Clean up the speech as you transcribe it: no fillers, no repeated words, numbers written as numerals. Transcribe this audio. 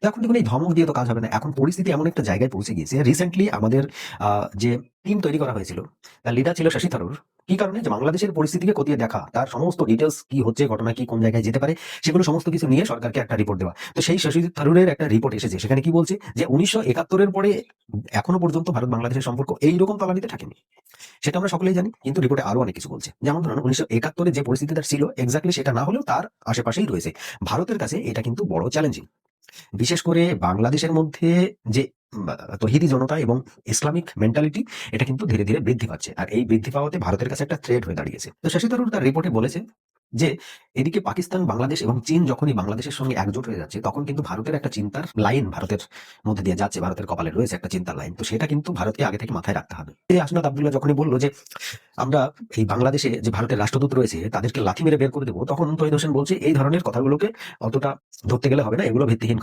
তো এখন দেখুন এই ধমক দিয়ে তো কাজ হবে না। এখন পরিস্থিতি এমন একটা জায়গায় পৌঁছে গিয়েছে। রিসেন্টলি আমাদের যে টিম তৈরি করা হয়েছিল, তার লিডার ছিল শশী থারুর। কি কারণে? যে বাংলাদেশের পরিস্থিতিকে খতিয়ে দেখা, তার সমস্ত ডিটেইলস কি হচ্ছে, ঘটনা কি, কোন জায়গায় যেতে পারে, সেগুলো সমস্ত কিছু নিয়ে সরকারকে একটা রিপোর্ট দেওয়া। তো সেই শশী থারুরের একটা রিপোর্ট এসেছে। সেখানে কি বলছে? যে ১৯৭১ এর পরে এখনো পর্যন্ত ভারত বাংলাদেশের সম্পর্ক এইরকম তলানিতে থাকেনি। সেটা আমরা সকলেই জানি। কিন্তু রিপোর্টে আরো অনেক কিছু বলছে। যেমন ধরুন ১৯৭১ এ যে পরিস্থিতিটা ছিল এক্সাক্টলি সেটা না হলেও তার আশেপাশেই রয়েছে। ভারতের কাছে এটা কিন্তু বড় চ্যালেঞ্জিং। বিশেষ করে বাংলাদেশের মধ্যে যে তৌহিদি জনতা এবং ইসলামিক মেন্টালিটি, এটা কিন্তু ধীরে ধীরে বৃদ্ধি পাচ্ছে। আর এই বৃদ্ধি পাওয়াতে ভারতের কাছে একটা থ্রেট হয়ে দাঁড়িয়েছে। তো শশী থারুর তার রিপোর্টে বলেছে যে এদিকে পাকিস্তান, বাংলাদেশ এবং চীন যখনই বাংলাদেশের সঙ্গে একজোট হয়ে যাচ্ছে, তখন কিন্তু ভারতের একটা চিন্তার লাইন ভারতের মধ্যে দিয়ে যাচ্ছে। ভারতের কপালে রয়েছে একটা চিন্তার লাইন। তো সেটা কিন্তু ভারতকে আগে থেকে মাথায় রাখতে হবে। এই আসনাদ আব্দুল্লাহ যখনই বলল যে আমরা এই বাংলাদেশে যে ভারতের রাষ্ট্রদূত রয়েছে তাদেরকে লাথি মেরে বের করে দেবো, তখন তহিদ হোসেন বলছে এই ধরনের কথাগুলোকে অতটা ধরতে গেলে হবে না, এগুলো ভিত্তিহীন কথা।